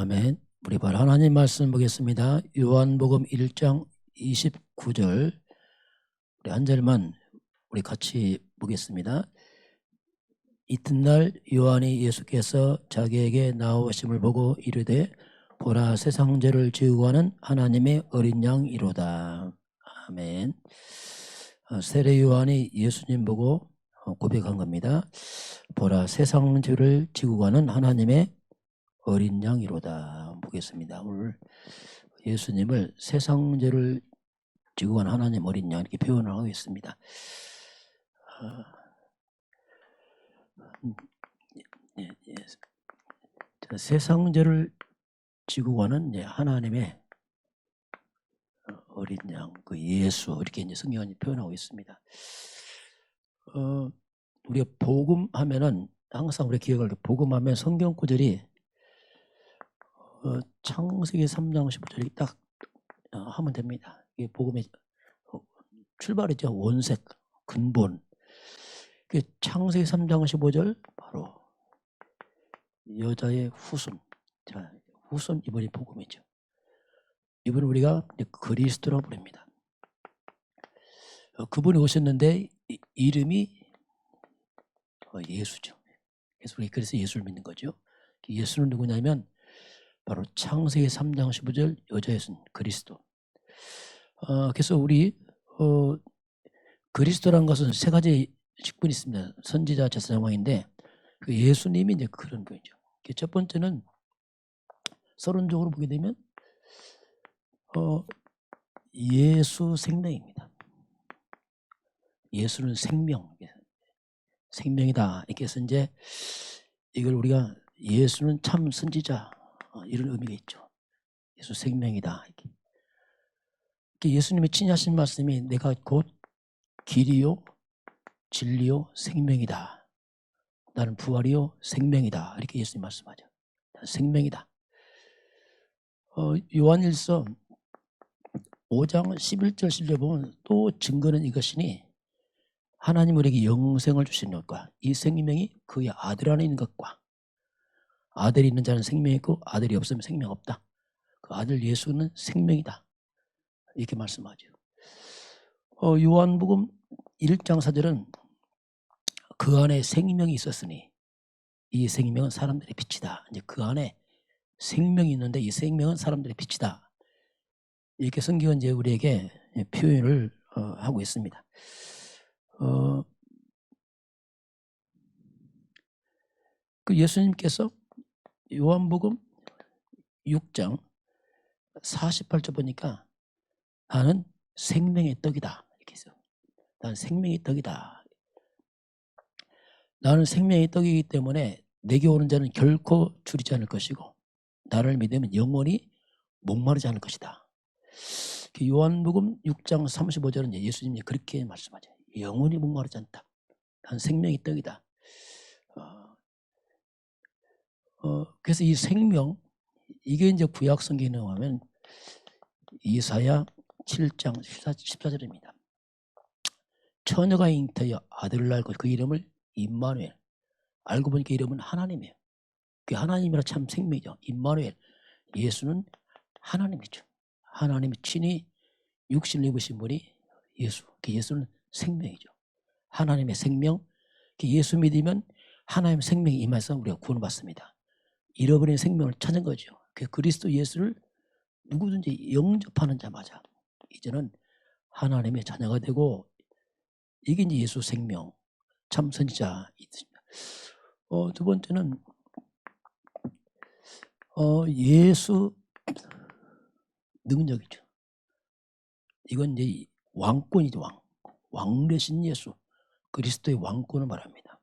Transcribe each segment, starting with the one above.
아멘. 우리 바로 하나님 말씀 보겠습니다. 요한복음 1장 29절 우리 한 절만 우리 같이 보겠습니다. 이튿날 요한이 예수께서 자기에게 나오심을 보고 이르되 보라 세상 죄를 지우고 하는 하나님의 어린 양이로다. 아멘. 세례 요한이 예수님 보고 고백한 겁니다. 보라 세상 죄를 지우고 가는 하나님의 어린 양이로다. 보겠습니다. 오늘 예수님을 세상 죄를 지고 간 하나님 어린 양 이렇게 표현을 하고 있습니다. 세상 죄를 지고 가는 하나님의 어린 양, 그 예수 이렇게 이제 성경이 표현하고 있습니다. 우리가 복음하면은 항상 우리 기억할 때 복음하면 성경 구절이 창세기 3장 15절이 딱 하면 됩니다. 이게 복음의 출발이죠. 원색, 근본. 창세기 3장 15절 바로 여자의 후손. 자, 후손 이번이 복음이죠. 이번은 우리가 그리스도라고 부릅니다. 그분이 오셨는데 이름이 예수죠. 그래서 예수를 믿는 거죠. 예수는 누구냐면 바로 창세기 3장 15절 여자의 손 그리스도. 그래서 우리 그리스도라는 것은 세 가지 직분이 있습니다. 선지자, 제사장, 왕인데 그 예수님이 이제 그런 분이죠. 첫 번째는 서론적으로 보게 되면 예수 생명입니다. 예수는 생명이다. 이렇게 해서 이제 이걸 우리가 예수는 참 선지자 이런 의미가 있죠. 예수 생명이다. 이렇게. 예수님이 친히 하신 말씀이 내가 곧 길이요 진리요 생명이다. 나는 부활이요 생명이다. 이렇게 예수님 말씀하죠. 나는 생명이다. 요한일서 5장 11절 실려보면 또 증거는 이것이니 하나님 우리에게 영생을 주신 것과 이 생명이 그의 아들 안에 있는 것과 아들이 있는 자는 생명이 있고 아들이 없으면 생명 없다. 그 아들 예수는 생명이다. 이렇게 말씀하죠. 요한복음 1장 4절은 그 안에 생명이 있었으니 이 생명은 사람들의 빛이다. 이제 그 안에 생명이 있는데 이 생명은 사람들의 빛이다. 이렇게 성경은 이제 우리에게 표현을 하고 있습니다. 그 예수님께서 요한복음 6장 48절 보니까 나는 생명의 떡이다. 이렇게 해서 나는 생명의 떡이다. 나는 생명의 떡이기 때문에 내게 오는 자는 결코 줄이지 않을 것이고 나를 믿으면 영원히 목마르지 않을 것이다. 요한복음 6장 35절은 예수님이 그렇게 말씀하죠. 영원히 목마르지 않다. 난 생명의 떡이다. 그래서 이 생명 이게 이제 구약 성경에 나오면 이사야 7장 14절입니다. 처녀가 잉태하여 아들을 낳고 그 이름을 임마누엘. 알고 보니까 이름은 하나님이에요. 그 하나님이라 참 생명이죠. 임마누엘. 예수는 하나님이죠. 하나님이 친히 육신을 입으신 분이 예수. 그 예수는 생명이죠. 하나님의 생명. 그 예수 믿으면 하나님의 생명이 임해서 우리가 구원받습니다. 잃어버린 생명을 찾은 거죠. 그 그리스도 예수를 누구든지 영접하는 자마자 이제는 하나님의 자녀가 되고 이게 이제 예수 생명 참 선지자 있습니다. 두 번째는 예수 능력이죠. 이건 이제 왕권이죠. 왕 되신 예수 그리스도의 왕권을 말합니다.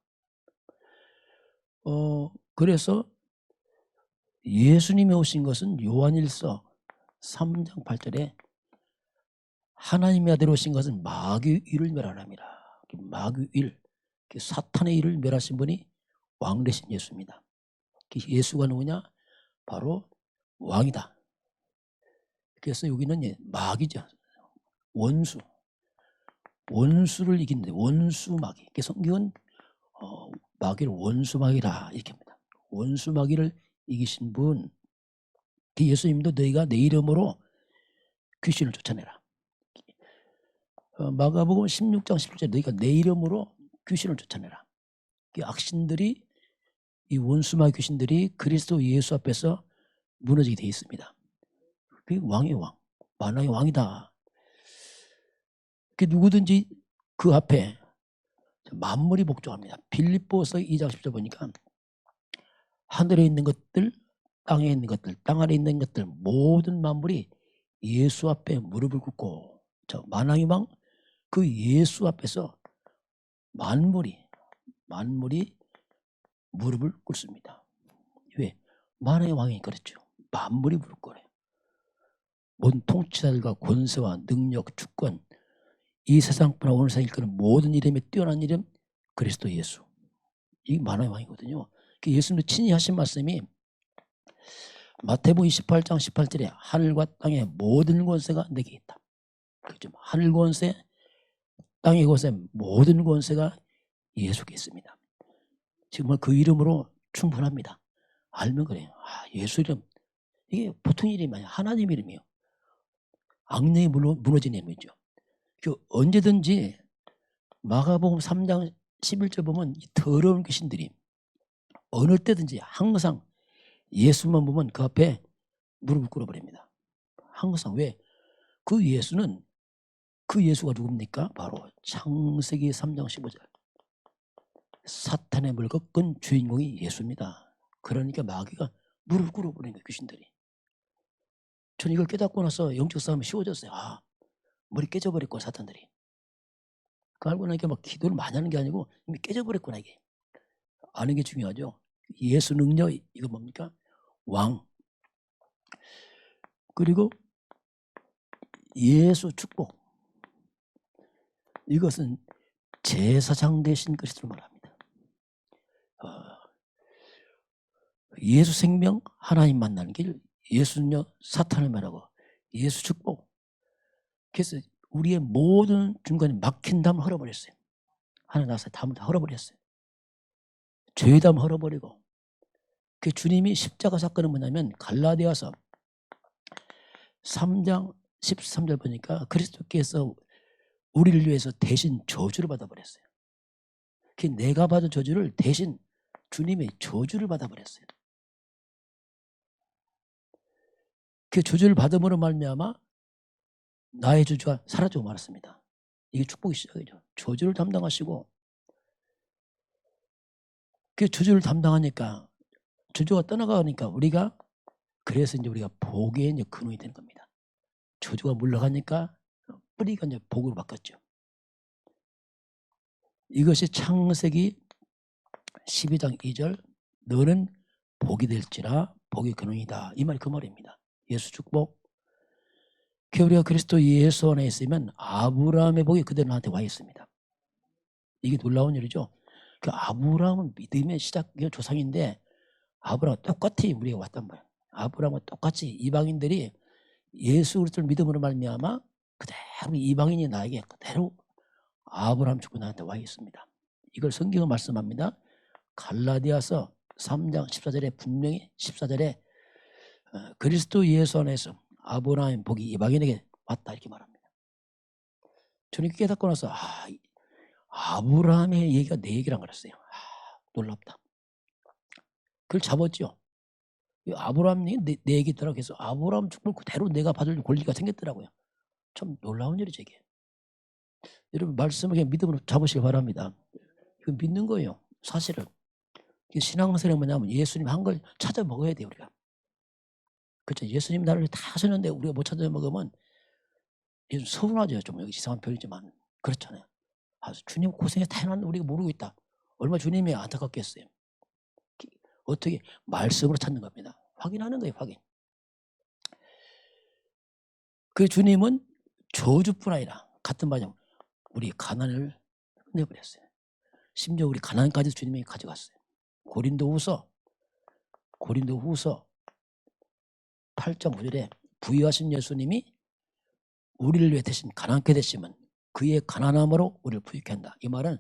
그래서 예수님이 오신 것은 요한일서 3장 8절에 하나님의 아들 오신 것은 마귀의 일을 멸하랍니다. 마귀의 일, 사탄의 일을 멸하신 분이 왕 되신 예수입니다. 예수가 누구냐? 바로 왕이다. 그래서 여기는 마귀죠. 원수를 이긴데 원수 마귀. 성경은 마귀를 원수 마귀라 이렇게 합니다. 원수 마귀를 이기신 분 예수님도 너희가 내 이름으로 귀신을 쫓아내라. 마가복음 16장 17절 너희가 내 이름으로 귀신을 쫓아내라. 악신들이, 이 원수마 귀신들이 그리스도 예수 앞에서 무너지게 되어 있습니다. 그게 왕의 왕, 만왕의 왕이다. 누구든지 그 앞에 만물이 복종합니다. 빌립보서 2장 10절 보니까 하늘에 있는 것들, 땅에 있는 것들, 땅 아래 있는 것들 모든 만물이 예수 앞에 무릎을 꿇고, 저 만왕의 왕 그 예수 앞에서 만물이 무릎을 꿇습니다. 왜? 만왕의 왕이 그렇죠. 만물이 무릎 꿇어요. 모든 통치자들과 권세와 능력, 주권, 이 세상뿐만 오늘 세상 일끄는 모든 이름에 뛰어난 이름 그리스도 예수. 이 만왕의 왕이거든요. 예수님도 친히 하신 말씀이 마태복음 28장 18절에 하늘과 땅의 모든 권세가 내게 있다. 그렇죠. 하늘 권세, 땅의 권세, 모든 권세가 예수께 있습니다. 정말 그 이름으로 충분합니다. 알면 그래요. 예수 이름, 이게 보통 이름이 아니에요. 하나님 이름이에요. 악령이 무너진 이름이죠. 언제든지 마가복음 3장 11절 보면 이 더러운 귀신들이 어느 때든지 항상 예수만 보면 그 앞에 무릎을 꿇어버립니다. 항상. 왜? 그 예수는, 그 예수가 누굽니까? 바로 창세기 3장 15절 사탄의 물고 끈 주인공이 예수입니다. 그러니까 마귀가 무릎을 꿇어버리는 거예요. 귀신들이. 저는 이걸 깨닫고 나서 영적 싸움이 쉬워졌어요. 머리 깨져버렸고 사탄들이. 그 알고 나니까 막 기도를 많이 하는 게 아니고 이미 깨져버렸구나. 이게 아는 게 중요하죠. 예수 능력, 이거 뭡니까? 왕. 그리고 예수 축복. 이것은 제사장 되신 그리스도를 말합니다. 예수 생명, 하나님 만나는 길, 예수 능력, 사탄을 말하고 예수 축복. 그래서 우리의 모든 중간에 막힌 담을 헐어버렸어요. 하나 나서 담을 다 헐어버렸어요. 죄의 담 헐어버리고. 그 주님이 십자가 사건은 뭐냐면 갈라디아서 3장 13절 보니까 그리스도께서 우리를 위해서 대신 저주를 받아버렸어요. 그 내가 받은 저주를 대신 주님의 저주를 받아버렸어요. 그 저주를 받음으로 말미암아 나의 저주가 사라지고 말았습니다. 이게 축복의 시작이죠. 저주를 담당하시고, 그 저주를 담당하니까 저주가 떠나가니까 우리가, 그래서 이제 우리가 복의 이제 근원이 되는 겁니다. 저주가 물러가니까 뿌리가 이제 복으로 바뀌었죠. 이것이 창세기 12장 2절 너는 복이 될지라 복의 근원이다. 이 말이 그 말입니다. 예수 축복. 우리가 그리스도 예수 안에 있으면 아브라함의 복이 그대로 나한테 와 있습니다. 이게 놀라운 일이죠. 그 아브라함은 믿음의 시작, 조상인데 아브라함과 똑같이 우리가 왔단 말이에요. 아브라함과 똑같이 이방인들이 예수 그리스도를 믿음으로 말미암아 그대로 이방인이 나에게 그대로 아브라함 축복이 나한테 와 있습니다. 이걸 성경은 말씀합니다. 갈라디아서 3장 14절에 분명히 14절에 그리스도 예수 안에서 아브라함의 복이 이방인에게 왔다 이렇게 말합니다. 저는 깨닫고 나서 아브라함의 얘기가 내 얘기란 그랬어요. 놀랍다. 그걸 잡았죠. 아브라함이 내 얘기 있더라고요. 그래서 아브라함 축복을 그대로 내가 받을 권리가 생겼더라고요. 참 놀라운 일이죠 이게. 여러분 말씀을 그냥 믿음으로 잡으시기 바랍니다. 이거 믿는 거예요. 사실은. 신앙생활은 뭐냐면 예수님 한 걸 찾아 먹어야 돼요 우리가. 그렇죠. 예수님 나를 다 하셨는데 우리가 못 찾아 먹으면 좀 서운하죠. 좀 여기 이상한 표현이지만 그렇잖아요. 주님 고생해 다 해놨는데 우리가 모르고 있다. 얼마나 주님이 안타깝겠어요. 어떻게 말씀으로 찾는 겁니다. 확인하는 거예요. 확인. 그 주님은 저주뿐 아니라 같은 말이죠. 우리 가난을 내버렸어요. 심지어 우리 가난까지 주님이 가져갔어요. 고린도후서 8장 9절에 부유하신 예수님이 우리를 위해 대신 가난하게 되시면 그의 가난함으로 우리를 부유케 한다. 이 말은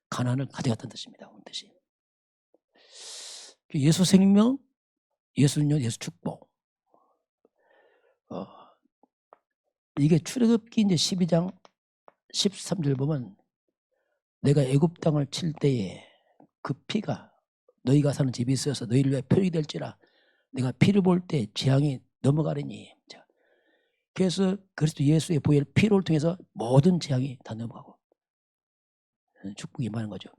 가난을 가져갔다는 뜻입니다. 그 뜻이. 예수 생명, 예수 능력, 예수 축복. 이게 출애굽기 이제 12장 13절 보면 내가 애굽 땅을 칠 때에 그 피가 너희가 사는 집이 있어서 너희를 위해 표적이 될지라 내가 피를 볼 때 재앙이 넘어가리니. 그래서 그리스도 예수의 보혈 피로를 통해서 모든 재앙이 다 넘어가고 축복이 임하는 거죠.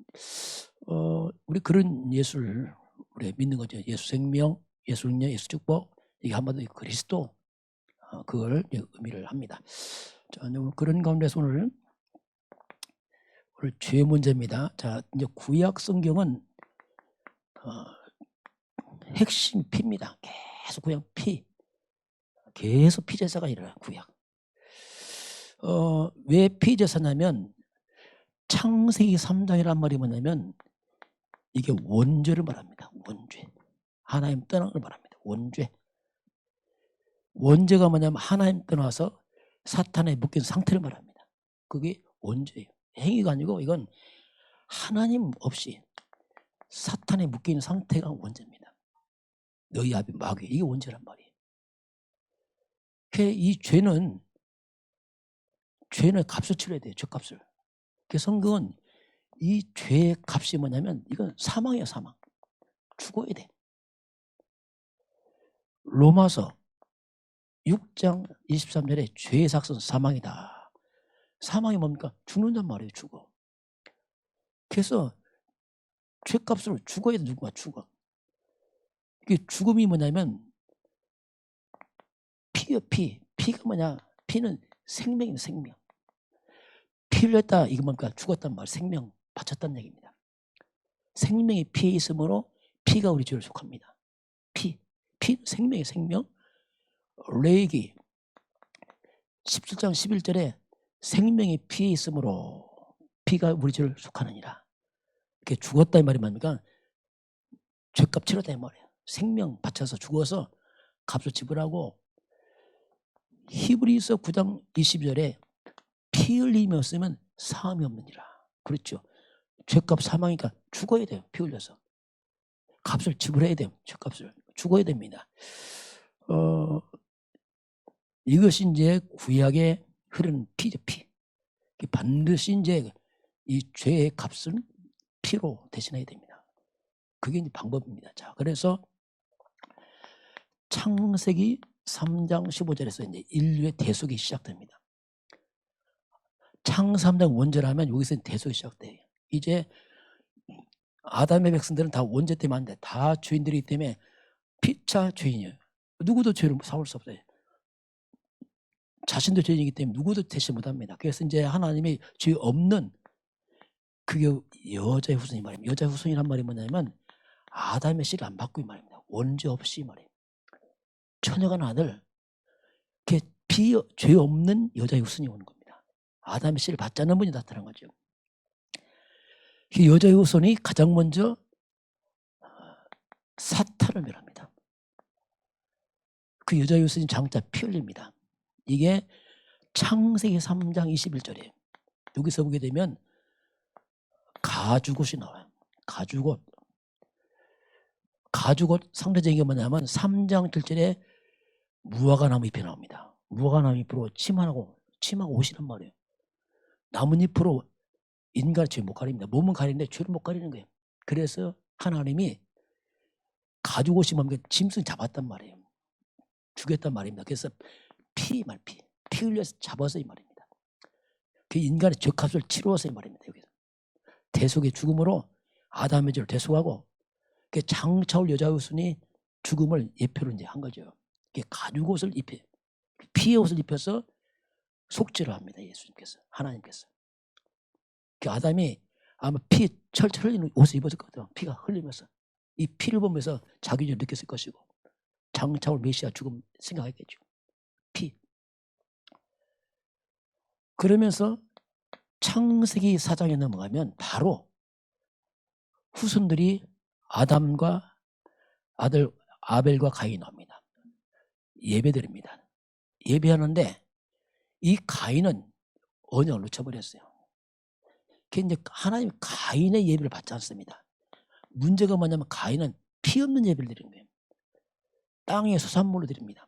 우리 그런 예수를 우리 믿는 거죠. 예수 생명, 예수 능력, 예수 축복. 이게 한마디로 그리스도 그걸 의미를 합니다. 자, 그런 가운데서 오늘 죄 문제입니다. 자, 이제 구약 성경은 핵심 피입니다. 계속 그냥 계속 피제사가 일어나 구약. 왜 피제사냐면 창세기 3장이란 말이 뭐냐면 이게 원죄를 말합니다. 원죄. 하나님 떠난 걸 말합니다. 원죄. 원죄가 뭐냐면 하나님 떠나서 사탄에 묶인 상태를 말합니다. 그게 원죄예요. 행위가 아니고 이건 하나님 없이 사탄에 묶인 상태가 원죄입니다. 너희 앞에 마귀. 이게 원죄란 말이에요. 이 죄는 값을 치러야 돼요. 죄값을. 성경은 이 죄의 값이 뭐냐면 이건 사망이에요. 사망. 죽어야 돼. 로마서 6장 23절에 죄의 삭은 사망이다. 사망이 뭡니까? 죽는단 말이에요. 죽어. 그래서 죄값으로 죽어야 돼. 누군가 죽어. 이게 죽음이 뭐냐면 피요. 피가 뭐냐? 피는 생명이에요. 생명. 피 흘렸다. 이거 뭡니까? 죽었단 말. 생명 바쳤다는 얘기입니다. 생명이 피에 있으므로 피가 우리 죄를 속합니다. 피 생명의 생명. 레위기 17장 11절에 생명이 피에 있으므로 피가 우리 죄를 속하느니라. 이렇게 죽었다 이 말이 뭡니까? 죄값 치렀다 이 말이에요. 생명 바쳐서 죽어서 값을 지불하고. 히브리서 9장 20절에 피 흘림이 없으면 사함이 없느니라. 그렇죠. 죄값 사망이니까 죽어야 돼요. 피 흘려서. 값을 지불해야 돼요. 죄값을. 죽어야 됩니다. 이것이 이제 구약에 흐르는 피죠. 피. 반드시 이제 이 죄의 값을 피로 대신해야 됩니다. 그게 이제 방법입니다. 자, 그래서 창세기 3장 15절에서 이제 인류의 대속이 시작됩니다. 창 3장 원죄라면 여기서 대속이 시작돼요. 이제 아담의 백성들은 다 원죄 때문에 안 돼. 다 죄인들이기 때문에 피차 죄인이에요. 누구도 죄를 사올 수 없어요. 자신도 죄인이기 때문에 누구도 대신 못합니다. 그래서 이제 하나님이 죄 없는 그게 여자의 후손이 말입니다. 여자의 후손이란 말이 뭐냐면 아담의 씨를 안 받고 이 말입니다. 원죄 없이 말이에요. 처녀간 아들, 죄 없는 여자의 후손이 오는 겁니다. 아담의 씨를 받지 않는 분이 나타난 거죠. 그 여자의 후손이 가장 먼저 사탄을 멸합니다. 그 여자의 후손이 장차 피 흘립니다. 이게 창세기 3장 21절이에요. 여기서 보게 되면 가죽옷이 나와요. 가죽옷 상대적인 게 뭐냐면 3장 7절에 무화과나무 잎이 나옵니다. 무화과나무 잎으로 침하고 옷이란 말이에요. 나뭇잎으로 인간의 죄 못 가립니다. 몸은 가리는데 죄를 못 가리는 거예요. 그래서 하나님이 가죽옷이 뭡니까? 짐승 잡았단 말이에요. 죽였단 말입니다. 그래서 피 흘려서 잡아서 이 말입니다. 그 인간의 죄값을 치루어서 이 말입니다. 여기서 대속의 죽음으로 아담의 죄를 대속하고 그 장차 올 여자 후손이 죽음을 예표로 이제 한 거죠. 가죽옷을 피의 옷을 입혀서 속죄를 합니다. 예수님께서, 하나님께서. 그 아담이 아마 피 철철 흘리는 옷을 입었을 것 같아요. 피가 흘리면서 이 피를 보면서 자기를 느꼈을 것이고 장차 올 메시아 죽음 생각했겠죠. 피. 그러면서 창세기 4장에 넘어가면 바로 후손들이 아담과 아들 아벨과 가인이 나옵니다. 예배드립니다. 예배하는데 이 가인은 언약을 놓쳐버렸어요. 이제 하나님 가인의 예배를 받지 않습니다. 문제가 뭐냐면 가인은 피 없는 예배를 드리는 거예요. 땅의 수산물로 드립니다.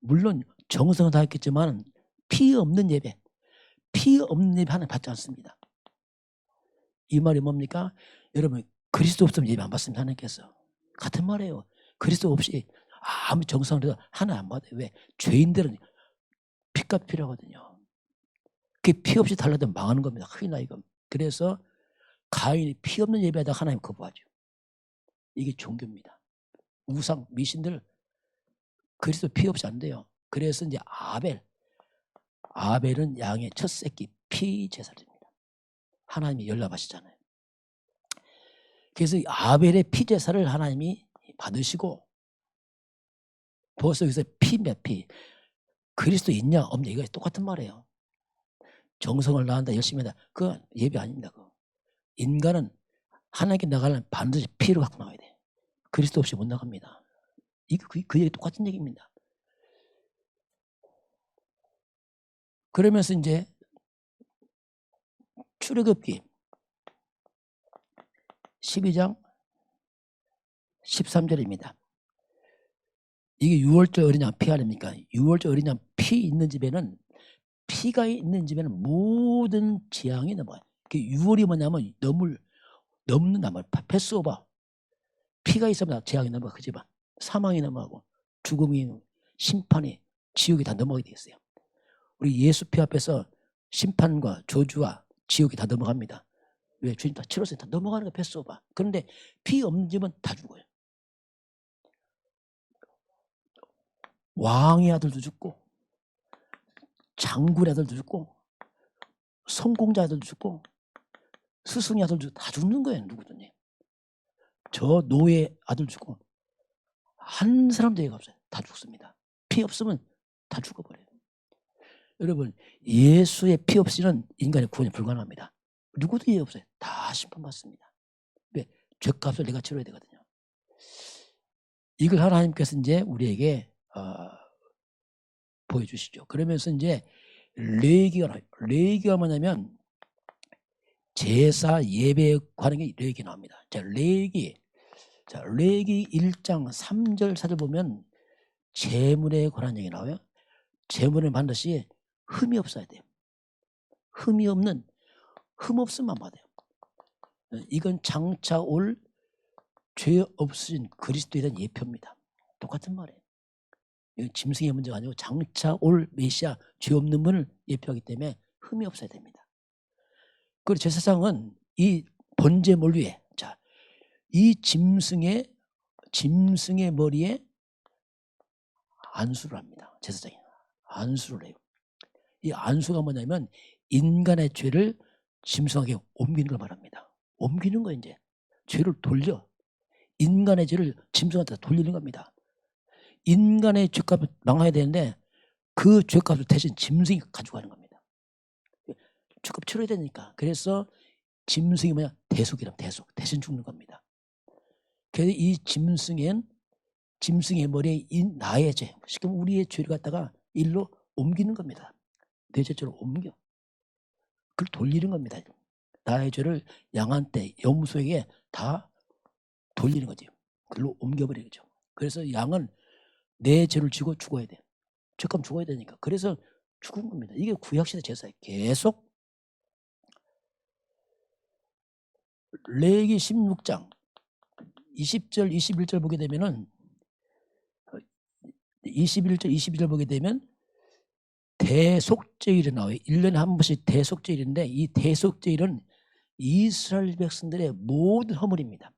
물론 정성은 다했겠지만 피 없는 예배 하나님 받지 않습니다. 이 말이 뭡니까? 여러분 그리스도 없으면 예배 안 받습니다. 하나님께서. 같은 말이에요. 그리스도 없이 아무 정성을 해도 하나님 안 받아요. 왜? 죄인들은 피값 필요하거든요. 그 피 없이 달라도 망하는 겁니다. 큰일 나 이거. 그래서 가인이 피 없는 예배하다가 하나님 거부하죠. 이게 종교입니다. 우상 미신들 그리스도 피 없이 안 돼요. 그래서 이제 아벨은 양의 첫 새끼 피 제사입니다. 하나님이 연락하시잖아요. 그래서 아벨의 피 제사를 하나님이 받으시고 벌써 여기서 피 몇 피 그리스도 있냐 없냐 이거 똑같은 말이에요. 정성을 다한다 열심히 한다 그거 예배 아닙니다. 그거. 인간은 하나님께 나가려면 반드시 피를 갖고 나와야 돼. 그리스도 없이 못 나갑니다. 이거 그 얘기 똑같은 얘기입니다. 그러면서 이제 출애굽기 12장 13절입니다. 이게 6월절 어린 양 피 아닙니까? 6월절 어린 양 피 있는 집에는 피가 있는 집에는 모든 재앙이 넘어요. 6월이 뭐냐면 넘는단 말이에요. 패스오버. 피가 있으면 재앙이 넘어가 그 집안. 사망이 넘어가고 죽음이 심판이 지옥이 다 넘어가게 돼 있어요. 우리 예수 피 앞에서 심판과 저주와 지옥이 다 넘어갑니다. 왜? 주님 다 치렀으니 다 넘어가는 거 패스오버. 그런데 피 없는 집은 다 죽어요. 왕의 아들도 죽고 장군의 아들도 죽고 성공자 아들도 죽고 스승의 아들도 다 죽는 거예요. 누구든지. 저 노예 아들 죽고 한 사람도 예가 없어요. 다 죽습니다. 피 없으면 다 죽어버려요. 여러분 예수의 피 없이는 인간의 구원이 불가능합니다. 누구도 예 없어요. 다 심판받습니다. 왜? 죄값을 내가 치러야 되거든요. 이걸 하나님께서 이제 우리에게 보여주시죠. 그러면서 이제 레위기가 뭐냐면 제사 예배에 관한 게 레위기 나옵니다. 자, 레위기 1장 3절 4절 보면 제물에 관한 얘기 나와요. 제물은 반드시 흠이 없어야 돼요. 흠 없음만 받아요. 이건 장차 올 죄 없으신 그리스도에 대한 예표입니다. 똑같은 말이에요. 이건 짐승의 문제가 아니고 장차 올 메시아 죄 없는 분을 예표하기 때문에 흠이 없어야 됩니다. 그리고 제사장은 이 번제물 위에 이 짐승의 머리에 안수를 합니다. 제사장이 안수를 해요. 이 안수가 뭐냐면 인간의 죄를 짐승에게 옮기는 걸 말합니다. 옮기는 거 이제 죄를 돌려 인간의 죄를 짐승한테 돌리는 겁니다. 인간의 죄값을 망해야 되는데 그 죄값을 대신 짐승이 가져가는 겁니다. 죄값 치러야 되니까. 그래서 짐승이 뭐냐? 대속이란 대신 죽는 겁니다. 그래서 이 짐승의 머리에 나의 죄, 지금 우리의 죄를 갖다가 일로 옮기는 겁니다. 내 죄를 옮겨. 그걸 돌리는 겁니다. 나의 죄를 양한테 염소에게 다 돌리는 거죠. 그걸로 옮겨버리죠. 그래서 양은 내 죄를 지고 죽어야 돼. 죄값 죽어야 되니까. 그래서 죽은 겁니다. 이게 구약시대 제사에 계속 레위기 16장 20절 21절 보게 되면은 21절 22절 보게 되면 대속죄일이 나와요. 1년에 한 번씩 대속죄일인데 이 대속죄일은 이스라엘 백성들의 모든 허물입니다.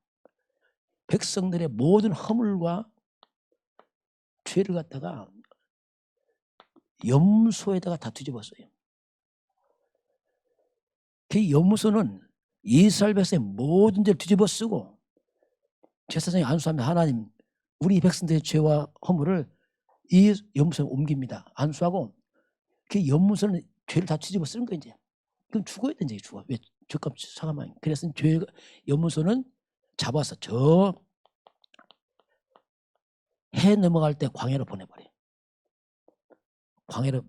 백성들의 모든 허물과 죄를 갖다가 염소에다가 다 뒤집었어요. 그 염소는 이스라엘 백성의 모든 죄를 뒤집어 쓰고 제사장이 안수하면 하나님 우리 백성들의 죄와 허물을 이 염소에 옮깁니다. 안수하고 그 염소는 죄를 다 뒤집어 쓰는 거예요. 이제 그럼 죽어야 되는 거예요. 죽어. 왜? 죄값 사가만. 그래서 염소는 잡아서 저 해 넘어갈 때 광야로 보내버려요. 광야로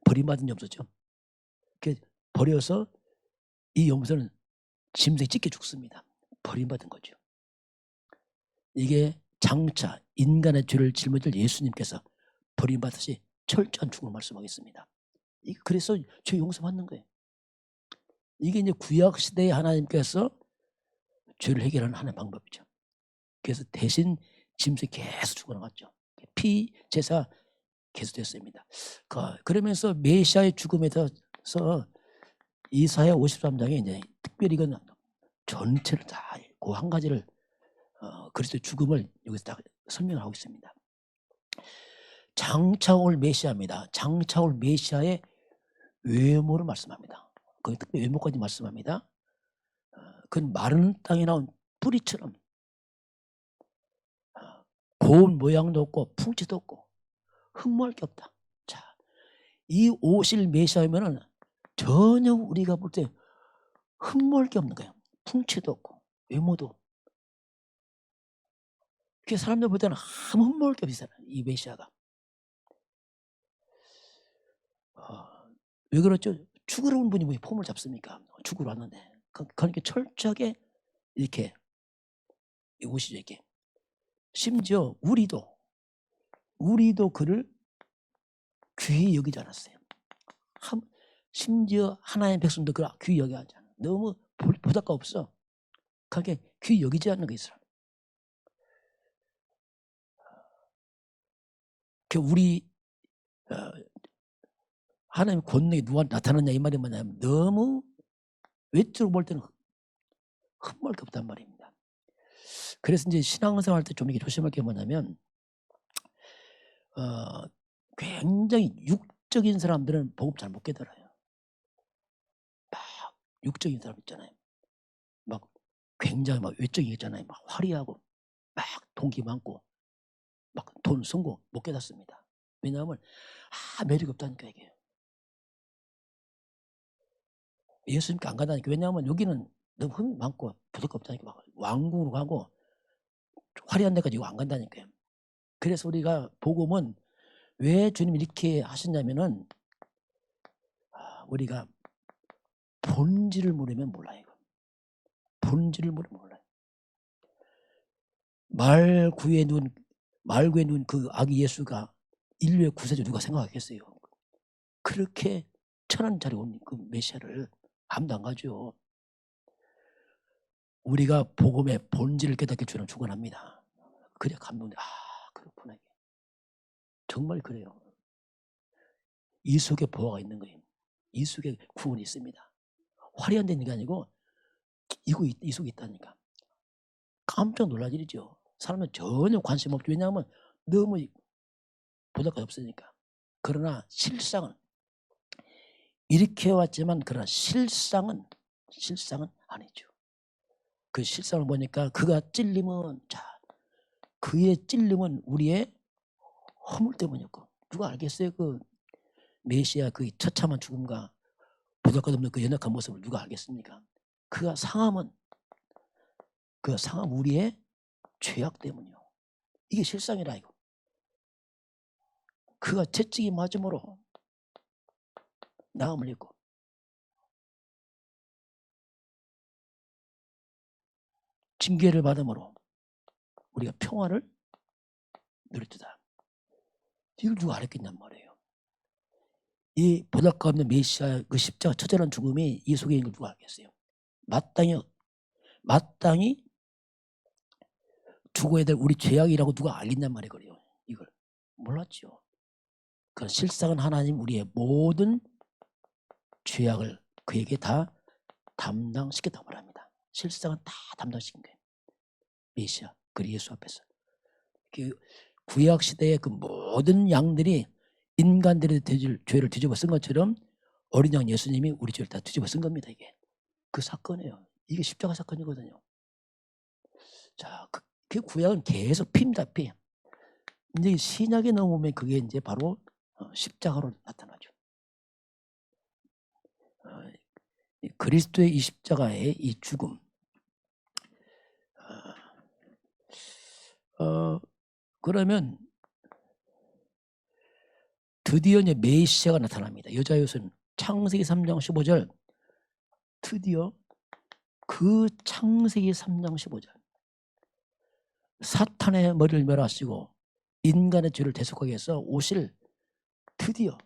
버림받은 염소죠. 버려서 이 염소는 짐승이 찢겨 죽습니다. 버림받은 거죠. 이게 장차 인간의 죄를 짊어질 예수님께서 버림받듯이 철저한 죽음을 말씀하겠습니다. 그래서 죄 용서받는 거예요. 이게 이제 구약 시대에 하나님께서 죄를 해결하는 하나의 방법이죠. 그래서 대신 짐승이 계속 죽어나갔죠. 피 제사 계속됐습니다. 그러면서 메시아의 죽음에 대해서 이사야 53장에 이제 특별히 이건 전체를 다 그 한 가지를 그리스도의 죽음을 여기서 딱 설명하고 있습니다. 장차 올 메시아입니다. 장차 올 메시아의 외모를 말씀합니다. 그 특별히 외모까지 말씀합니다. 그건 마른 땅에 나온 뿌리처럼 고운 모양도 없고 풍채도 없고 흠모할 게 없다. 자, 이 오실 메시아면은 전혀 우리가 볼 때 흠모할 게 없는 거예요. 풍채도 없고 외모도. 그래서 사람들 볼 때는 아무 흠모할 게 없잖아요. 이 메시아가. 왜 그렇죠? 죽으러 온 분이 왜 폼을 잡습니까? 죽으러 왔는데. 그러니까 철저하게 이렇게 오시죠. 이렇게. 심지어 우리도 그를 귀히 여기지 않았어요. 심지어 하나님의 백성도 그를 귀히 여기지 않아요. 너무 보잘것 없어. 그렇게 귀히 여기지 않는 거 있어요. 우리 하나님 권능이 누가 나타났냐 이 말이 뭐냐면 너무 외적으로 볼 때는 흠모할 게 없단 말입니다. 그래서 이제 신앙생활 할 때 좀 이게 조심할 게 뭐냐면 굉장히 육적인 사람들은 복음 잘 못 깨달아요. 막 육적인 사람 있잖아요. 막 굉장히 막 외적인 있잖아요. 막 화려하고 막 돈기 많고 막 돈 성공 못 깨닫습니다. 왜냐하면 매력이 없다니까 이게. 예수님께 안 간다니까. 왜냐하면 여기는 너무 흠이 많고 부족가 없다니까. 막 왕궁으로 가고 화려한 데까지 안 간다니까요. 그래서 우리가 복음은 왜 주님이 이렇게 하셨냐면은 우리가 본질을 모르면 몰라요. 본질을 모르면 몰라요. 말구에 누운 그 아기 예수가 인류의 구세주 누가 생각하겠어요. 그렇게 천한 자리에 온 그 메시아를 아무도 안 가죠. 우리가 복음의 본질을 깨닫게 주는 축원합니다. 그래 감동돼. 그렇구나. 정말 그래요. 이 속에 보화가 있는 거예요. 이 속에 구원이 있습니다. 화려한 데는 게 아니고 이 속에 있다니까. 깜짝 놀라지죠. 사람은 전혀 관심 없죠. 왜냐하면 너무 보잘것 없으니까. 그러나 실상은 이렇게 왔지만 그러나 실상은 아니죠. 그 실상을 보니까 그가 찔림은 그의 찔림은 우리의 허물 때문이었고 누가 알겠어요? 그 메시아 그 처참한 죽음과 보잘것없는 그 연약한 모습을 누가 알겠습니까? 그가 상함은 우리의 죄악 때문이요. 이게 실상이라 이거. 그가 채찍이 맞음으로 나음을 입고 징계를 받음으로 우리가 평화를 누렸다. 이걸 누가 알았겠냔 말이에요. 이 보잘것없는 메시아 그 십자가 처절한 죽음이 이 속에 있는 걸 누가 알겠어요. 마땅히 죽어야 될 우리 죄악이라고 누가 알겠냔 말이에요. 이걸 몰랐죠. 그 실상은 하나님 우리의 모든 죄악을 그에게 다 담당시켰다고 말합니다. 실상은 다 담당시킨 거예요. 메시아 그 예수 앞에서. 그 구약 시대의 그 모든 양들이 인간들의 죄를 뒤집어 쓴 것처럼 어린 양 예수님이 우리 죄를 다 뒤집어 쓴 겁니다. 이게 그 사건이에요. 이게 십자가 사건이거든요. 자, 그 구약은 계속 피입니다. 피. 이제 신약에 넘으면 그게 이제 바로 십자가로 나타나죠. 그리스도의 이 십자가의 이 죽음. 그러면 드디어 이제 메시아가 나타납니다. 여자여서는 창세기 3장 15절 드디어 그 창세기 3장 15절 사탄의 머리를 멸하시고 인간의 죄를 대속하기 위해서 오실 드디어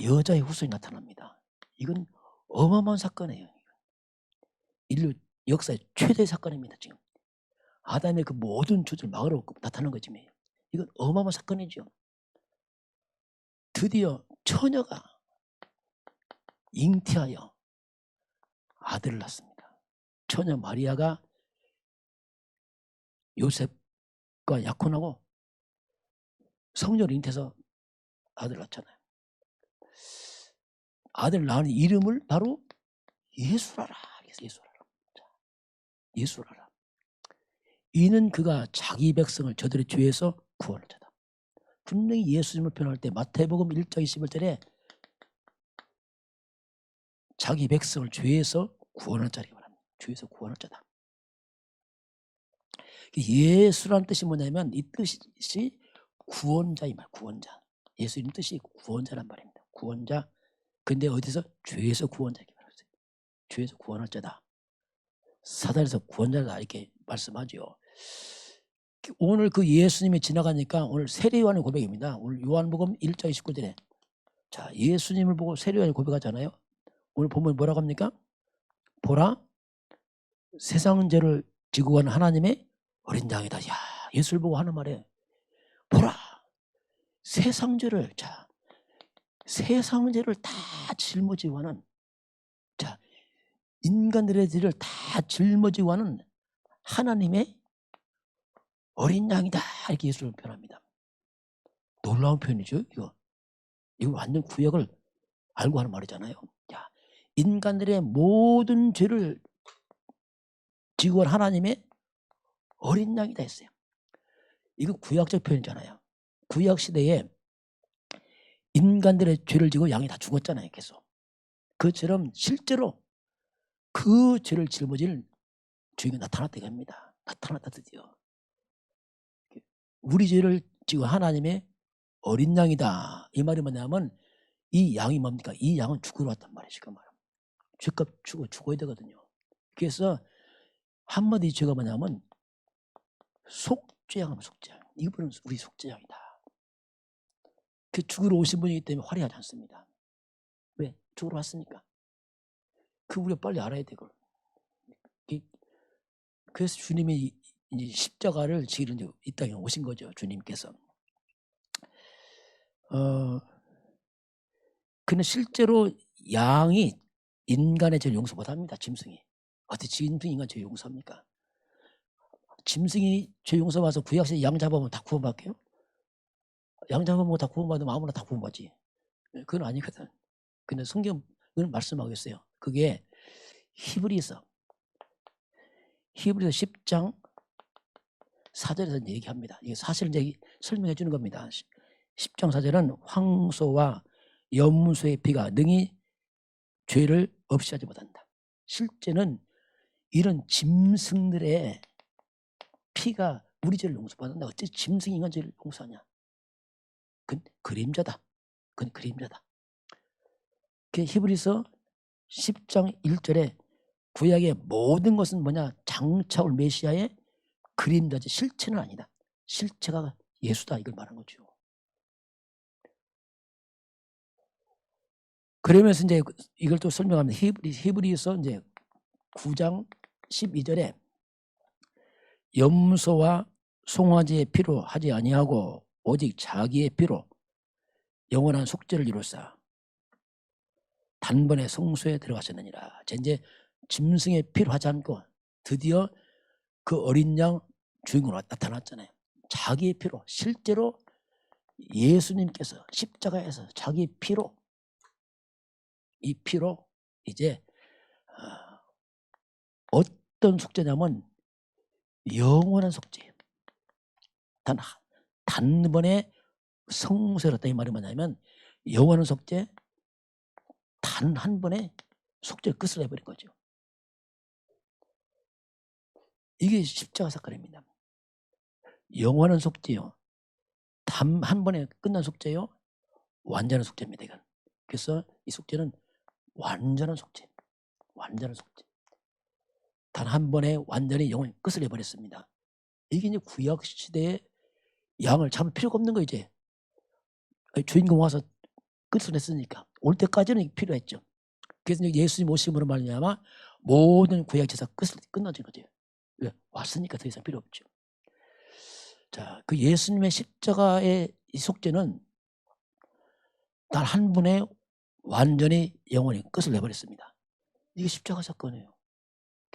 여자의 후손이 나타납니다. 이건 어마어마한 사건이에요. 인류 역사의 최대의 사건입니다. 지금 아담의 그 모든 죄를 막으러 나타난 거지. 이건 어마어마한 사건이죠. 드디어 처녀가 잉태하여 아들을 낳습니다. 처녀 마리아가 요셉과 약혼하고 성녀를 잉태해서 아들을 낳잖아요. 아들 낳은 이름을 바로 예수라라. 예수라라. 예수라라. 이는 그가 자기 백성을 저들의 죄에서 구원할 자다. 분명히 예수님을 표현할 때 마태복음 1장 21절에 자기 백성을 죄에서 구원할 자리가 말합니다. 죄에서 구원할 자다. 예수라는 뜻이 뭐냐면 이 뜻이 구원자이 말, 구원자. 예수님 뜻이 구원자란 말입니다. 구원자. 근데 어디서? 죄에서 구원자에게 말했어요. 죄에서 구원할 자다. 사단에서 구원자다 이렇게 말씀하죠. 오늘 그 예수님이 지나가니까 오늘 세례요한의 고백입니다. 오늘 요한복음 1장 29절에 자 예수님을 보고 세례요한이 고백하잖아요. 오늘 보면 뭐라고 합니까? 보라 세상 죄를 지고 가는 하나님의 어린 양이다. 야 예수를 보고 하는 말에 보라 세상 죄를 자 세상 죄를 다 짊어지고 하는 자 인간들의 죄를 다 짊어지고 하는 하나님의 어린 양이다. 이렇게 예수를 표현합니다. 놀라운 표현이죠. 이거 완전 구약을 알고 하는 말이잖아요. 야, 인간들의 모든 죄를 지고 간 하나님의 어린 양이다 했어요. 이거 구약적 표현이잖아요. 구약 시대에 인간들의 죄를 지고 양이 다 죽었잖아요. 계속. 그처럼 실제로 그 죄를 짊어질 주인이 나타났다고 합니다. 나타났다 드디어. 우리 죄를 지고 하나님의 어린 양이다. 이 말이 뭐냐면 이 양이 뭡니까? 이 양은 죽으러 왔단 말이죠. 그 말은. 죄값 죽어야 되거든요. 그래서 한마디 죄가 뭐냐면 속죄양은 속죄양. 이분은 우리 속죄양이다. 그 죽으러 오신 분이기 때문에 화려하지 않습니다. 왜? 죽으러 왔으니까. 그 우리가 빨리 알아야 되고. 그래서 주님이 이제 십자가를 지기로 이 땅에 오신 거죠. 주님께서. 근데 실제로 양이 인간의 죄를 용서 못합니다. 짐승이. 어떻게 짐승이 인간 죄 용서합니까? 짐승이 죄 용서 와서 구약시대 양 잡아보면 다 구원받게요? 양 잡아보면 다 구원받으면 아무나 다 구원받지. 그건 아니거든. 근데 성경은 말씀하겠어요. 그게 히브리서 10장 4절에서 얘기합니다. 이게 사실 이제 설명해 주는 겁니다. 10장 4절은 황소와 염소의 피가 능히 죄를 없이 하지 못한다. 실제는 이런 짐승들의 피가 우리 죄를 용서받는다. 어째 짐승이 인간 죄를 용서하냐? 그건 그림자다. 그건 그림자다. 히브리서 10장 1절에 구약의 모든 것은 뭐냐? 장차 올 메시아의 그림자지 실체는 아니다. 실체가 예수다 이걸 말한 거죠. 그러면서 이제 이걸 또 설명합니다. 히브리서 이제 9장 12절에 염소와 송아지의 피로 하지 아니하고 오직 자기의 피로 영원한 속죄를 이루사 단번에 성소에 들어가셨느니라. 이제 짐승의 피로 하지 않고 드디어 그 어린 양 주인공으로 나타났잖아요. 자기의 피로 실제로 예수님께서 십자가에서 자기 피로 이 피로 이제 어떤 속죄냐면 영원한 속죄. 단번에 성소를 했다 이 말이 뭐냐면 영원한 속죄 단 한 번에 속죄를 끝을 해버린 거죠. 이게 십자가 사건입니다. 영원한 속죄요. 단 한 번에 끝난 속죄요. 완전한 속죄입니다. 이건. 그래서 이 속죄는 완전한 속죄. 완전한 속죄. 단 한 번에 완전히 영원히 끝을 해버렸습니다. 이게 이제 구약 시대의 양을 잡을 필요가 없는 거 이제. 주인공 와서 끝을 냈으니까. 올 때까지는 필요했죠. 그래서 예수님 오심으로 말미암아 모든 구약 제사 끝나진 거죠. 왜? 왔으니까 더 이상 필요 없죠. 자, 그 예수님의 십자가의 이 속죄는 단 한 분에 완전히 영원히 끝을 내버렸습니다. 이게 십자가 사건이에요.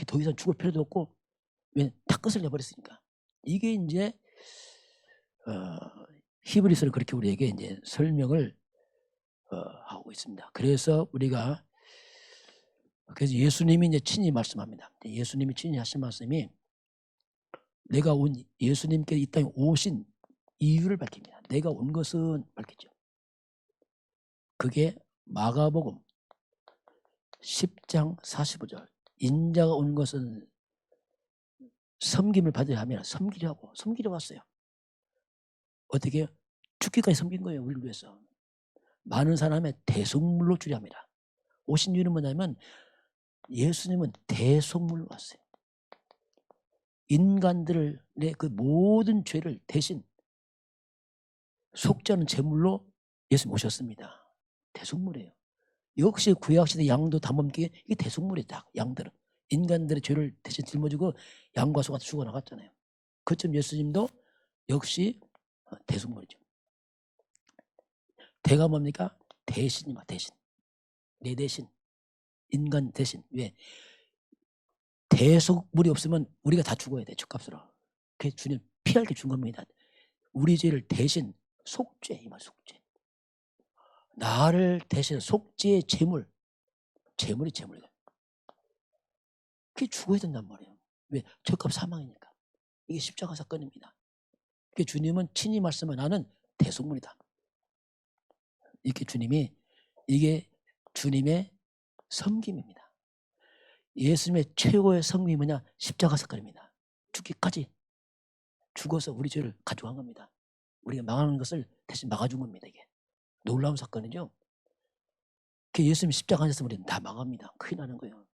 더 이상 죽을 필요도 없고, 왜? 다 끝을 내버렸으니까. 이게 이제 히브리서를 그렇게 우리에게 이제 설명을 하고 있습니다. 그래서 우리가 그래서 예수님이 이제 친히 말씀합니다. 예수님이 친히 하신 말씀이 내가 온 예수님께 이 땅에 오신 이유를 밝힙니다. 내가 온 것은 밝히죠. 그게 마가복음 10장 45절. 인자가 온 것은 섬김을 받으려 하면 섬기려고 왔어요. 어떻게? 죽기까지 섬긴 거예요. 우리를 위해서. 많은 사람의 대속물로 주려 합니다. 오신 이유는 뭐냐면 예수님은 대속물로 왔어요. 인간들의 그 모든 죄를 대신 속죄하는 제물로 예수님 오셨습니다. 대속물이에요. 역시 구약시대 양도 담범기에 이게 대속물이다. 양들은 인간들의 죄를 대신 짊어지고 양과 소가 죽어나갔잖아요. 그처럼 예수님도 역시 대속물이죠. 대가 뭡니까? 대신이마. 대신. 내 대신. 인간 대신. 왜? 대속물이 없으면 우리가 다 죽어야 돼. 죽값으로. 그래서 주님 피할 게 준 겁니다. 우리 죄를 대신 속죄. 이 말 속죄. 나를 대신 속죄의 재물이 재물이다. 그게 죽어야 된단 말이에요. 왜? 죄값 사망이니까. 이게 십자가 사건입니다. 그 주님은 친히 말씀을 나는 대속물이다. 이렇게 주님이 이게 주님의 섬김입니다. 예수님의 최고의 섬김이 뭐냐? 십자가 사건입니다. 죽기까지 죽어서 우리 죄를 가져간 겁니다. 우리가 망하는 것을 대신 막아준 겁니다. 이게 놀라운 사건이죠. 그 예수님 십자가 안에서 우리는 다 망합니다. 큰일 나는 거예요.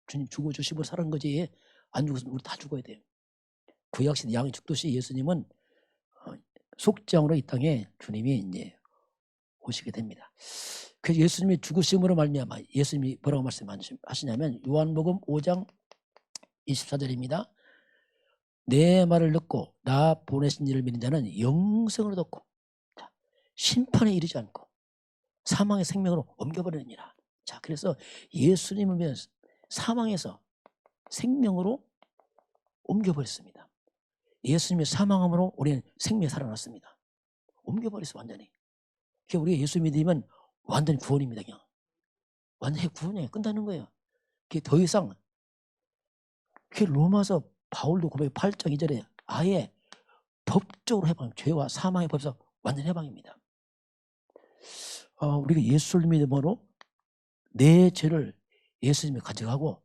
주님 죽어주시고 살은 거지. 안 죽었으면 우리 다 죽어야 돼요. 구약시대 양이 죽듯이 예수님은 속죄양으로 이 땅에 주님이 이제 오시게 됩니다. 그래서 예수님이 죽으심으로 말미암아 예수님이 뭐라고 말씀하시냐면 요한복음 5장 24절입니다. 내 말을 듣고 나 보내신 이를 믿는 자는 영생을 얻고 심판에 이르지 않고 사망의 생명으로 옮겨버리느니라. 자, 그래서 예수님을 믿는 사망에서 생명으로 옮겨버렸습니다. 예수님의 사망함으로 우리는 생명이 살아났습니다. 옮겨버렸어 완전히. 그러니까 우리가 예수 믿으면 완전히 구원입니다. 그냥 완전히 구원이에요. 끝나는 거예요. 그게 더 이상 그 로마서 바울도 고백 8장 2절에 아예 법적으로 해방, 죄와 사망의 법에서 완전 해방입니다. 우리가 예수를 믿음으로 내 죄를 예수님이 가져가고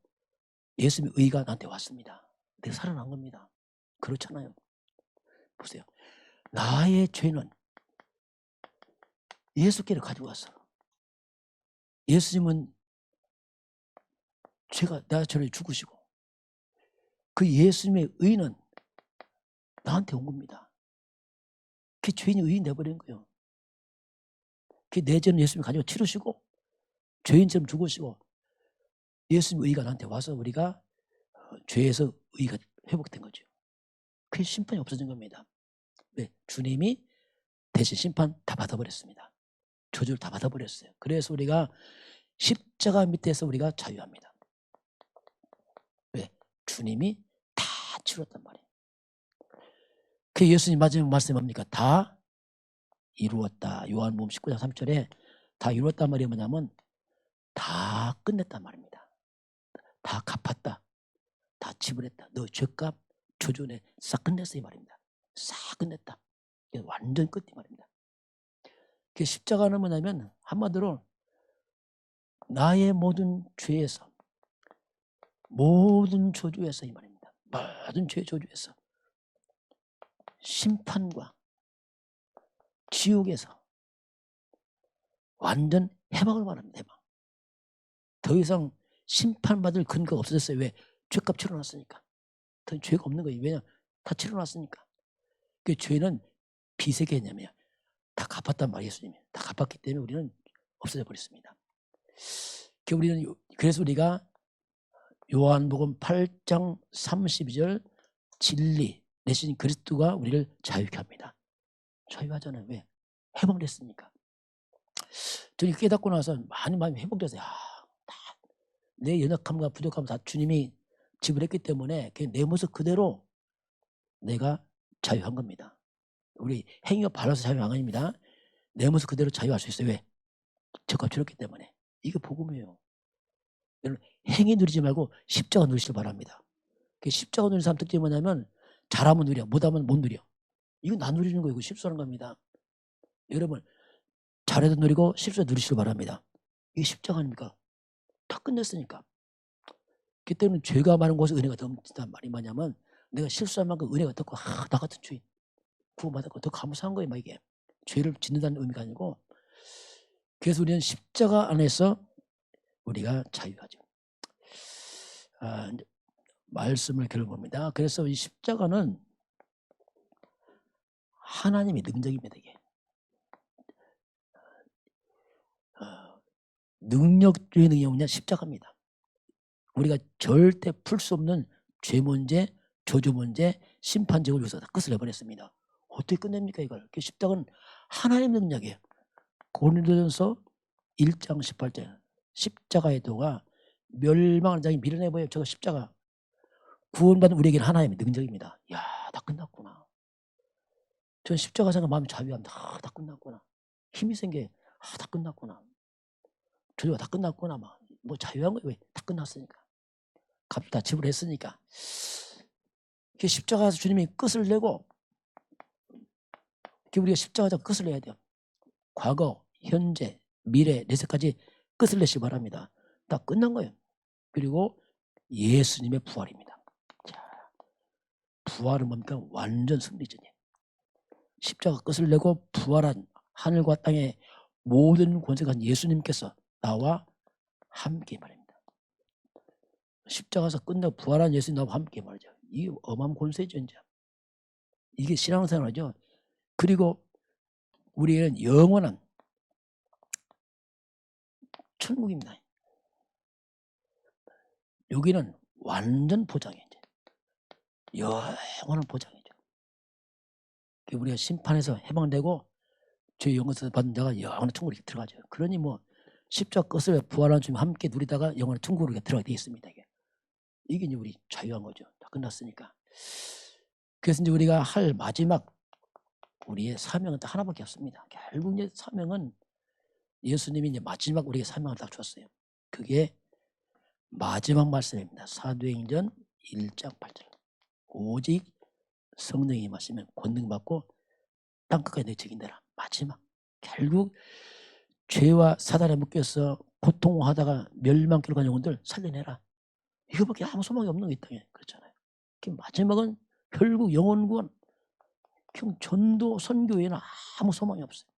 예수님의 의가 나한테 왔습니다. 내가 살아난 겁니다. 그렇잖아요. 보세요. 나의 죄는 예수께를 가지고 왔어. 예수님은 나 죄를 죽으시고 그 예수님의 의는 나한테 온 겁니다. 그 죄인이 의인 돼버린 거예요. 그 내 죄는 예수님이 가지고 치르시고 죄인처럼 죽으시고 예수님의 의가 나한테 와서 우리가 죄에서 의가 회복된 거죠. 그 심판이 없어진 겁니다. 왜? 주님이 대신 심판 다 받아버렸습니다. 저주를 다 받아버렸어요. 그래서 우리가 십자가 밑에서 우리가 자유합니다. 왜? 주님이 다 치렀단 말이에요. 그 예수님 마지막 말씀이 뭡니까? 다 이루었다. 요한복음 19장 3절에 다 이루었단 말이 뭐냐면 다 끝냈단 말입니다. 다 갚았다. 다 지불했다. 너 죄값 조준에 싹 끝냈어 이 말입니다. 싹 끝냈다. 완전 끝 이 말입니다. 그 십자가는 뭐냐면 한마디로 나의 모든 죄에서 모든 저주에서 이 말입니다. 모든 죄 저주에서 심판과 지옥에서 완전 해방을 말합니다. 해방. 더 이상 심판받을 근거가 없어졌어요. 왜? 죄값 치러놨으니까. 더 죄가 없는 거예요. 왜냐? 다 치러놨으니까. 그 죄는 빚의 개념이에요. 다 갚았단 말이에요. 예수님이. 다 갚았기 때문에 우리는 없어져 버렸습니다. 그래서 우리가 요한복음 8장 32절 진리 내신 그리스도가 우리를 자유케 합니다. 자유하잖아요. 왜? 해방됐으니까. 저는 깨닫고 나서 많이 회복돼서 내 연약함과 부족함 다 주님이 지불했기 때문에 내 모습 그대로 내가 자유한 겁니다. 우리 행위가 발라서 자유한 거 아닙니다. 내 모습 그대로 자유할 수 있어요. 왜? 저값 줄였기 때문에. 이게 복음이에요. 여러분 행위 누리지 말고 십자가 누리시길 바랍니다. 십자가 누리는 사람 특징이 뭐냐면 잘하면 누려, 못하면 못 누려. 이건 나 누리는 거예요. 이거 실수하는 겁니다. 여러분 잘해도 누리고 실수해도 누리시길 바랍니다. 이게 십자가 아닙니까? 다 끝냈으니까. 그렇기 때문에 죄가 많은 곳에 은혜가 더 넘친다는 말이 뭐냐면 내가 실수한 만큼 은혜가 더 나 같은 주인 구원받았고 더 감사한 거예요. 막 이게 죄를 짓는다는 의미가 아니고. 그래서 우리는 십자가 안에서 우리가 자유하죠. 말씀을 결론봅니다. 그래서 이 십자가는 하나님의 능력입니다. 이게 능력주의 능력이 뭐냐? 십자가입니다. 우리가 절대 풀 수 없는 죄 문제, 저주 문제, 심판적을 위해서 다 끝을 내버렸습니다. 어떻게 끝냅니까 이걸? 십자가는 하나님의 능력이에요. 고린도전서 1장 18절 십자가의 도가 멸망하는 자에게 밀어내버려요. 저거 십자가. 구원받은 우리에게는 하나님의 능력입니다. 이야, 다 끝났구나. 전 십자가 생각 마음이 자유합니다. 다 끝났구나. 힘이 생겨. 다 끝났구나. 저주가 다 끝났구나. 뭐 자유한 거예요. 왜? 다 끝났으니까. 값 다 지불했으니까. 십자가에서 주님이 끝을 내고 우리가 십자가에서 끝을 내야 돼요. 과거, 현재, 미래, 내세까지 끝을 내시기 바랍니다. 다 끝난 거예요. 그리고 예수님의 부활입니다. 자, 부활은 뭡니까? 완전 승리전이에요. 십자가 끝을 내고 부활한 하늘과 땅의 모든 권세가 예수님께서 나와 함께 말입니다. 십자가에서 끝내고 부활한 예수님 나와 함께 말이죠. 이게 어마어마한 권세죠. 이제. 이게 신앙생활이죠. 그리고 우리에는 영원한 천국입니다. 여기는 완전 보장이에요. 영원한 보장이죠. 우리가 심판에서 해방되고 죄 영원에서 받은 자가 영원한 천국으로 들어가죠. 그러니 뭐 십자가 끝을 부활한 주님 함께 누리다가 영원한 천국으로 들어가게 되어 있습니다. 이게 이제 우리 자유한 거죠. 다 끝났으니까. 그래서 이제 우리가 할 마지막 우리의 사명은 딱 하나밖에 없습니다. 결국 이제 사명은 예수님이 이제 마지막 우리에게 사명을 딱 줬어요. 그게 마지막 말씀입니다. 사도행전 1장 8절. 오직 성령이 임하시면 권능 받고 땅끝까지 내 책임대라. 마지막. 결국 죄와 사단에 묶여서 고통하다가 멸망길로 간 영혼들 살려내라. 이거밖에 아무 소망이 없는 게 이 땅에. 그렇잖아요. 마지막은 결국 영혼 구원, 전도, 선교 외에는 아무 소망이 없어요.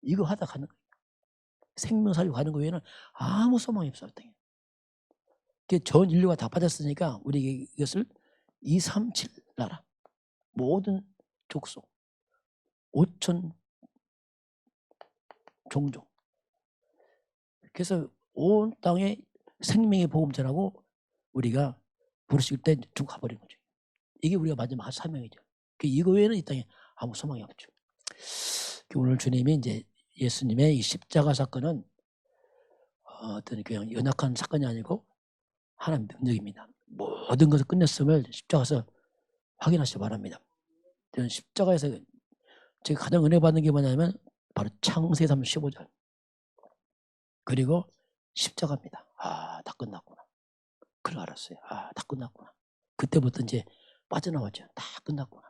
이거 하다 가는 거예요. 생명 살리고 가는 거 외에는 아무 소망이 없어요. 땅에. 전 인류가 다 빠졌으니까 우리에게 이것을 237 나라, 모든 족속, 5천 종족. 그래서 온 땅에 생명의 복음 전하고 우리가 부르실 때 쭉 가버린 거죠. 이게 우리가 마지막 사명이죠. 이거 외에는 이 땅에 아무 소망이 없죠. 오늘 주님이 이제 예수님의 이 십자가 사건은 어떤 그냥 연약한 사건이 아니고 하나님의 능력입니다. 모든 것을 끝냈음을 십자가에서 확인하시기 바랍니다. 저는 십자가에서 제가 가장 은혜 받는 게 뭐냐면 바로 창세기 3장 15절 그리고 십자가입니다. 다 끝났구나. 그걸 알았어요. 다 끝났구나. 그때부터 이제 빠져나왔죠. 다 끝났구나.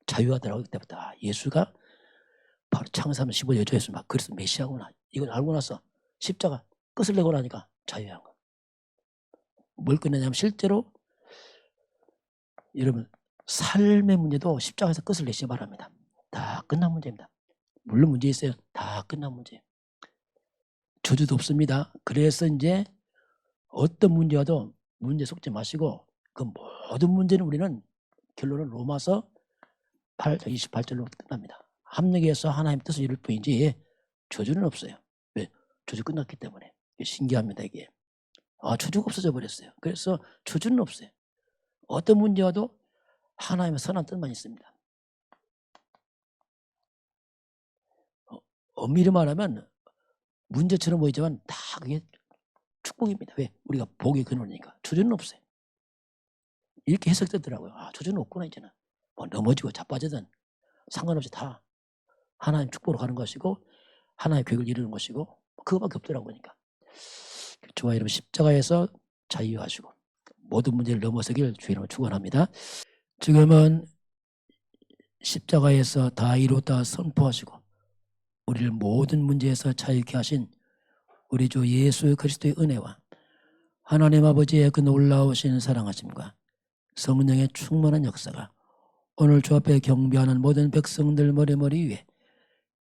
자유하더라고요. 그때부터 예수가 바로 창세기 3장 15절 여조에서 막 그래서 메시아구나. 이걸 알고 나서 십자가 끝을 내고 나니까 자유한 거. 뭘 끝내냐면 실제로 여러분 삶의 문제도 십자가에서 끝을 내시기 바랍니다. 다 끝난 문제입니다. 물론 문제 있어요. 다 끝난 문제예요. 저주도 없습니다. 그래서 이제 어떤 문제 와도 문제 속지 마시고 그 모든 문제는 우리는 결론은 로마서 8장 28절로 끝납니다. 합력해서 하나님 뜻을 이룰 뿐이지 저주는 없어요. 왜? 저주 끝났기 때문에. 신기합니다 이게. 저주가 없어져 버렸어요. 그래서 저주는 없어요. 어떤 문제 와도 하나님의 선한 뜻만 있습니다. 엄밀히 말하면 문제처럼 보이지만 다 그게 축복입니다. 왜? 우리가 복의 근원이니까. 저주는 없어요. 이렇게 해석되더라고요. 저주는 없구나 이제는. 뭐 넘어지고 자빠지든 상관없이 다 하나님 축복으로 가는 것이고 하나님의 계획을 이루는 것이고 그거밖에 없더라고 보니까. 저와 여러분 십자가에서 자유하시고 모든 문제를 넘어서길 주의 이름으로 축원합니다. 지금은 십자가에서 다 이루었다 선포하시고 우리를 모든 문제에서 자유케 하신 우리 주 예수 그리스도의 은혜와 하나님 아버지의 그 놀라우신 사랑하심과 성령의 충만한 역사가 오늘 주 앞에 경배하는 모든 백성들 머리머리 위에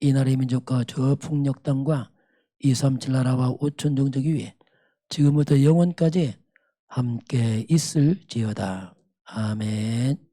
이 나라의 민족과 저 풍력 땅과 237 나라와 5천 종족 위에 지금부터 영원까지 함께 있을지어다. 아멘.